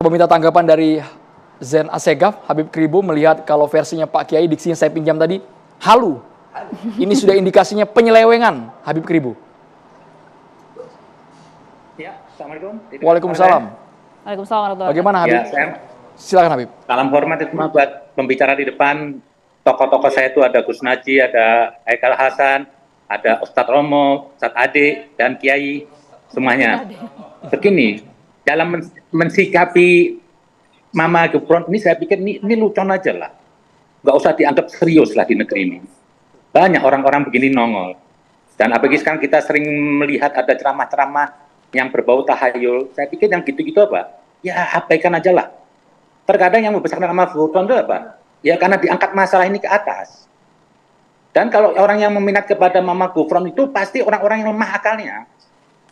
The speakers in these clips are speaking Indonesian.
Mau minta tanggapan dari Zen Assegaf, Habib Kribo melihat kalau versinya Pak Kiai, diksinya saya pinjam tadi, halu. Ini sudah indikasinya penyelewengan Habib Kribo. Ya, Assalamualaikum. Waalaikumsalam. Waalaikumsalam warahmatullahi Bagaimana Habib? Ya, Silakan Habib. salam hormat itu buat pembicara di depan. Tokoh-tokoh saya itu ada Gus Naji, ada Haikal Hasan, ada Ustadz Romo, Ustadz Ade, dan Kiai, semuanya. Begini, dalam mensikapi Mama Gufron ini saya pikir ini lucon aja lah. Nggak usah dianggap serius lah di negeri ini. Banyak orang-orang begini nongol. Dan apalagi sekarang kita sering melihat ada ceramah-ceramah yang berbau tahayul. Saya pikir yang gitu-gitu apa? Ya abaikan aja lah. Terkadang yang membesarkan Mama Gufron itu apa? Ya karena diangkat masalah ini ke atas. Dan kalau orang yang meminat kepada Mama Gufron itu pasti orang-orang yang lemah akalnya.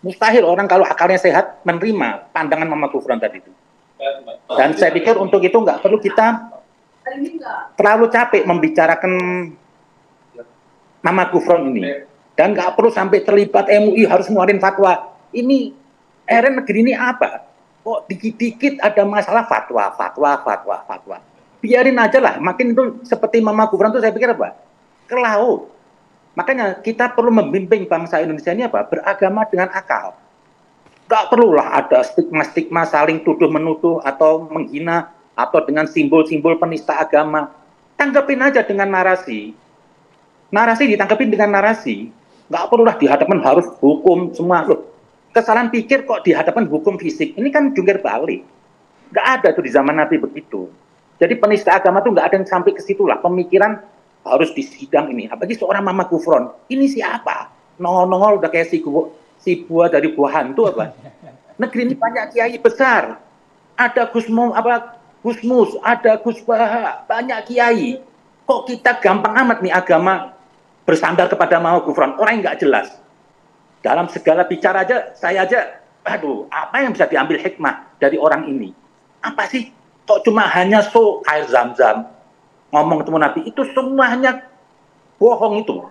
Mustahil orang kalau akalnya sehat menerima pandangan Mama Gufron tadi itu. Dan saya pikir untuk itu nggak perlu kita terlalu capek membicarakan Mama Gufron ini. Dan nggak perlu sampai terlibat MUI harus ngeluarin fatwa. Ini negeri ini apa? Kok dikit-dikit ada masalah fatwa. Biarin aja lah, makin itu seperti Mama Gufron itu saya pikir apa? Ke laut. Makanya kita perlu membimbing bangsa Indonesia ini apa? Beragama dengan akal. Gak perlulah ada stigma-stigma saling tuduh-menuduh atau menghina atau dengan simbol-simbol penista agama. Tanggapin aja dengan narasi. Narasi ditangkapin dengan narasi. Gak perlulah dihadapkan harus hukum semua. Loh, kesalahan pikir kok dihadapkan hukum fisik. Ini kan jungkir balik. Gak ada tuh di zaman Nabi begitu. Jadi penista agama tuh gak ada yang sampai ke situ lah. Pemikiran harus disidang ini. Apalagi seorang Mama Gufron. Ini siapa? Nongol-nongol udah kayak si buah dari buah hantu apa? Negeri ini banyak kiai besar. Ada Gusmus, ada Gus Baha, banyak kiai. Kok kita gampang amat nih agama bersandar kepada Mama Gufron? Orang yang nggak jelas. Dalam segala bicara aja, saya aja, aduh, apa yang bisa diambil hikmah dari orang ini? Apa sih? Kok cuma hanya air zam-zam, ngomong ketemu Nabi, itu semuanya bohong itu.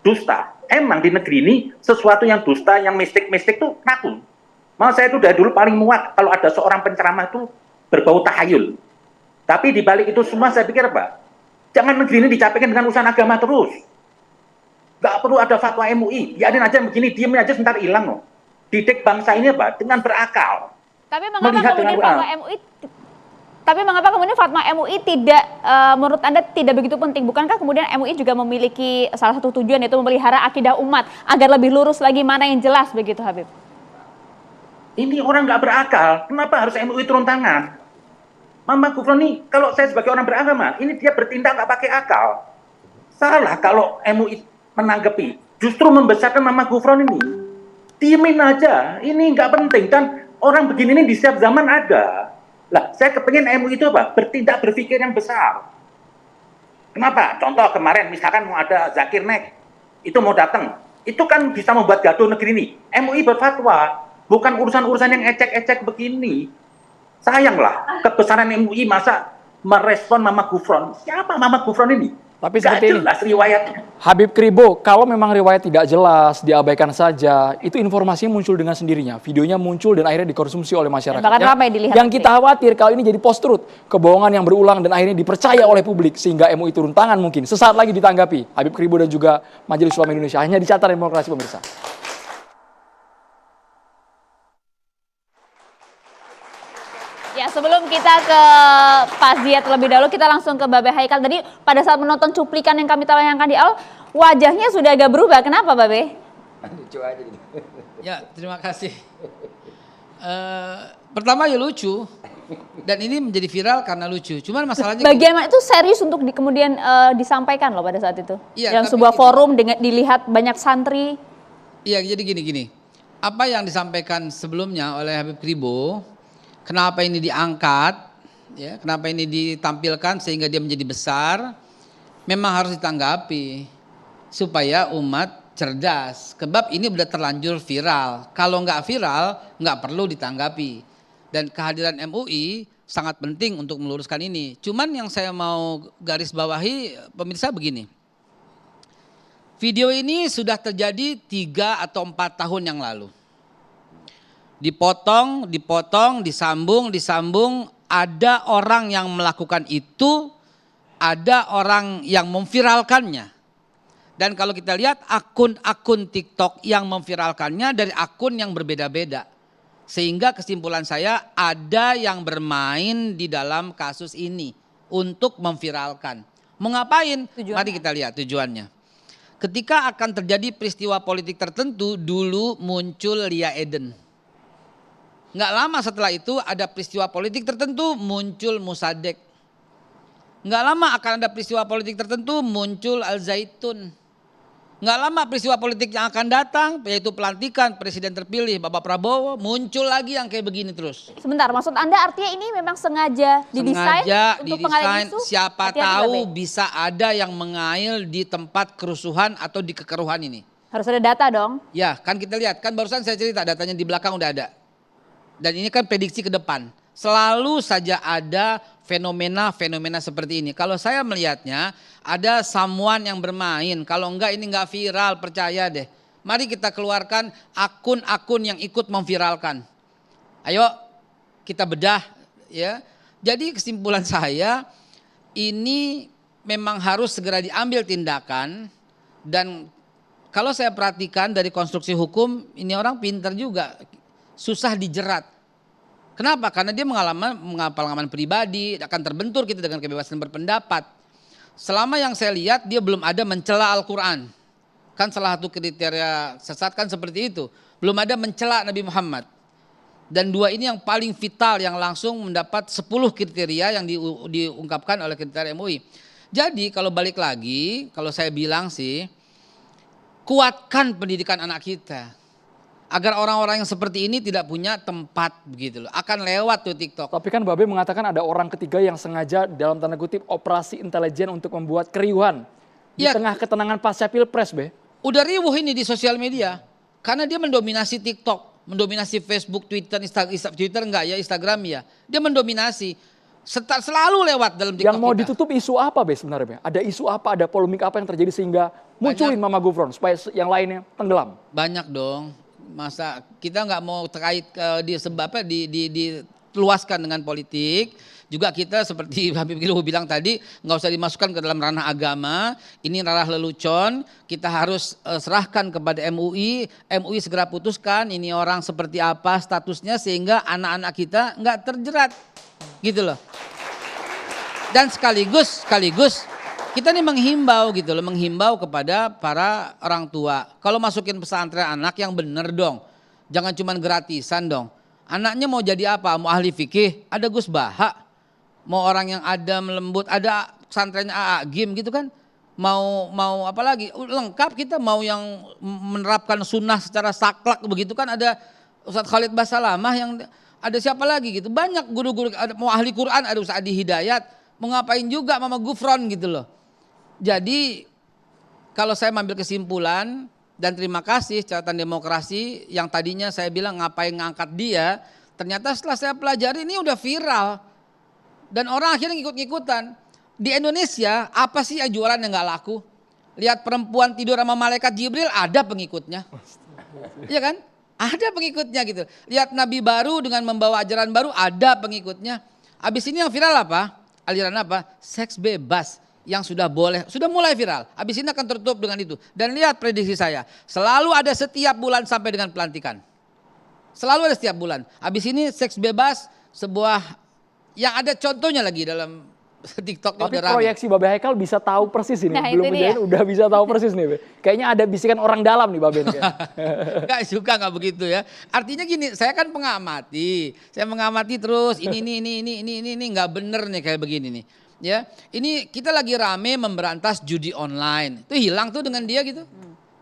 Dusta. Emang di negeri ini sesuatu yang dusta, yang mistik-mistik tuh ngaku. Mau saya itu dari dulu paling muak kalau ada seorang penceramah itu berbau tahayul. Tapi di balik itu semua saya pikir apa? Jangan negeri ini dicapekin dengan urusan agama terus. Gak perlu ada fatwa MUI. Biarin aja begini, diemin aja sebentar hilang loh. Didik bangsa ini apa? Dengan berakal. Tapi mengapa kemudian fatwa MUI? Tapi mengapa kemudian fatwa MUI tidak, menurut Anda tidak begitu penting? Bukankah kemudian MUI juga memiliki salah satu tujuan yaitu memelihara akidah umat agar lebih lurus lagi mana yang jelas begitu Habib? Ini orang nggak berakal, kenapa harus MUI turun tangan? Mama Gufron nih, kalau saya sebagai orang beragama, ini dia bertindak nggak pakai akal. Salah kalau MUI menanggapi, justru membesarkan Mama Gufron ini. Diemin aja, ini nggak penting kan orang begini ini di setiap zaman ada. Lah, saya kepengen MUI itu apa? Bertindak berpikir yang besar. Kenapa? Contoh kemarin misalkan mau ada Zakir Naik, itu mau datang, itu kan bisa membuat gaduh negeri ini. MUI berfatwa, bukan urusan-urusan yang ecek-ecek begini. Sayanglah, kebesaran MUI masa merespon Mama Gufron. Siapa Mama Gufron ini? Tapi seperti ini, jelas riwayatnya. Habib Kribo, kalau memang riwayat tidak jelas, diabaikan saja, itu informasinya muncul dengan sendirinya. Videonya muncul dan akhirnya dikonsumsi oleh masyarakat. Bahkan ramai dilihat. Yang kita khawatir kalau ini jadi post-truth, kebohongan yang berulang dan akhirnya dipercaya oleh publik, sehingga MUI turun tangan mungkin. Sesaat lagi ditanggapi, Habib Kribo dan juga Majelis Ulama Indonesia. Hanya di Catatan Demokrasi pemirsa. Ya, sebelum kita ke Pak Zia terlebih dahulu, kita langsung ke Babe Haikal. Tadi pada saat menonton cuplikan yang kami tayangkan di awal, wajahnya sudah agak berubah. Kenapa, Babe? Lucu aja gitu. Ya, terima kasih. Pertama ya lucu. Dan ini menjadi viral karena lucu. Cuman masalahnya bagaimana itu serius untuk kemudian disampaikan loh pada saat itu. Iya, yang sebuah forum dengan dilihat banyak santri. Iya, jadi gini. Apa yang disampaikan sebelumnya oleh Habib Kribo, kenapa ini diangkat, ya, kenapa ini ditampilkan sehingga dia menjadi besar, memang harus ditanggapi supaya umat cerdas. Sebab ini sudah terlanjur viral. Kalau nggak viral, nggak perlu ditanggapi. Dan kehadiran MUI sangat penting untuk meluruskan ini. Cuman yang saya mau garis bawahi pemirsa begini. Video ini sudah terjadi 3 atau 4 tahun yang lalu. Dipotong, disambung, ada orang yang melakukan itu, ada orang yang memviralkannya. Dan kalau kita lihat akun-akun TikTok yang memviralkannya dari akun yang berbeda-beda. Sehingga kesimpulan saya ada yang bermain di dalam kasus ini untuk memviralkan. Mau ngapain? Mari kita lihat tujuannya. Ketika akan terjadi peristiwa politik tertentu, dulu muncul Lia Eden. Nggak lama setelah itu ada peristiwa politik tertentu, muncul Musadek. Nggak lama akan ada peristiwa politik tertentu, muncul Al Zaitun. Nggak lama peristiwa politik yang akan datang, yaitu pelantikan presiden terpilih Bapak Prabowo, muncul lagi yang kayak begini terus. Sebentar, maksud Anda artinya ini memang sengaja didesain untuk pengalihan isu? Siapa Hati-hati, tahu Babe. bisa ada yang mengail di tempat kerusuhan atau di kekeruhan ini. Harus ada data dong. Ya, kan kita lihat, kan barusan saya cerita datanya di belakang udah ada. Dan ini kan prediksi ke depan. Selalu saja ada fenomena-fenomena seperti ini. Kalau saya melihatnya ada someone yang bermain. Kalau enggak ini enggak viral, percaya deh. Mari kita keluarkan akun-akun yang ikut memviralkan. Ayo kita bedah ya. Jadi kesimpulan saya ini memang harus segera diambil tindakan. Dan kalau saya perhatikan dari konstruksi hukum, ini orang pintar juga. Susah dijerat. Kenapa? Karena dia mengalami pengalaman pribadi, akan terbentur kita dengan kebebasan berpendapat. Selama yang saya lihat dia belum ada mencela Al-Quran. Kan salah satu kriteria sesat kan seperti itu. Belum ada mencela Nabi Muhammad. Dan dua ini yang paling vital yang langsung mendapat 10 kriteria yang diungkapkan oleh kriteria MUI. Jadi kalau balik lagi, kalau saya bilang sih, kuatkan pendidikan anak kita. Agar orang-orang yang seperti ini tidak punya tempat begitu loh. Akan lewat tuh TikTok. Tapi kan Babe mengatakan ada orang ketiga yang sengaja dalam tanda kutip operasi intelijen untuk membuat keriuhan. Di Ya. tengah ketenangan pasca Pilpres, Be. Udah riuh ini di sosial media. Karena dia mendominasi TikTok. Mendominasi Facebook, Twitter, Twitter enggak ya, Instagram ya. Dia mendominasi. Selalu lewat dalam TikTok Yang mau kita. ditutup isu apa, Be sebenarnya, Be? Ada isu apa, ada polemik apa yang terjadi sehingga munculin Mama Gufron supaya yang lainnya tenggelam? Banyak dong. Masa kita nggak mau terkait di sebabnya diluaskan dengan politik. Juga kita seperti Habib Kribo bilang tadi nggak usah dimasukkan ke dalam ranah agama. Ini ranah lelucon. Kita harus serahkan kepada MUI. MUI segera putuskan ini orang seperti apa statusnya sehingga anak-anak kita nggak terjerat, gitu loh. Dan sekaligus kita nih menghimbau gitu loh, menghimbau kepada para orang tua. Kalau masukin pesantren anak yang bener dong. Jangan cuman gratisan dong. Anaknya mau jadi apa? Mau ahli fikih, ada Gus Baha. Mau orang yang adem lembut, ada pesantrennya AA Gim gitu kan. Mau apa lagi? Lengkap kita mau yang menerapkan sunnah secara saklak begitu kan, ada Ustadz Khalid Basalamah yang ada siapa lagi gitu. Banyak guru-guru, mau ahli Quran ada Ustadz Adi Hidayat. Mau ngapain juga Mama Gufron gitu loh. Jadi kalau saya mengambil kesimpulan dan terima kasih catatan demokrasi yang tadinya saya bilang ngapain ngangkat dia, ternyata setelah saya pelajari ini udah viral dan orang akhirnya ngikut-ngikutan. Di Indonesia apa sih yang jualan yang nggak laku? Lihat perempuan tidur sama malaikat Jibril ada pengikutnya, iya kan? Ada pengikutnya gitu. Lihat Nabi baru dengan membawa ajaran baru ada pengikutnya. Abis ini yang viral apa? Aliran apa? Seks bebas. Yang sudah mulai viral. Habis ini akan tertutup dengan itu. Dan lihat prediksi saya, selalu ada setiap bulan sampai dengan pelantikan. Selalu ada setiap bulan. Habis ini seks bebas sebuah yang ada contohnya lagi dalam TikToknya Tapi udah rame. proyeksi Babe Haikal bisa tahu persis ini. Nah, Belum itu dia. menjadi udah bisa tahu persis nih, Be. Kayaknya ada bisikan orang dalam nih Babe. Enggak suka nggak begitu ya. Artinya gini, saya kan pengamati. Saya mengamati terus ini nggak bener nih kayak begini nih. Ya, ini kita lagi rame memberantas judi online. Itu hilang tuh dengan dia gitu.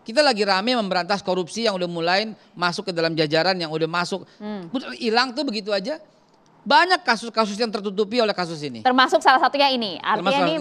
Kita lagi rame memberantas korupsi yang udah mulai masuk ke dalam jajaran yang udah masuk. Hilang tuh begitu aja. Banyak kasus-kasus yang tertutupi oleh kasus ini. Termasuk salah satunya ini. Artinya Termasuk ini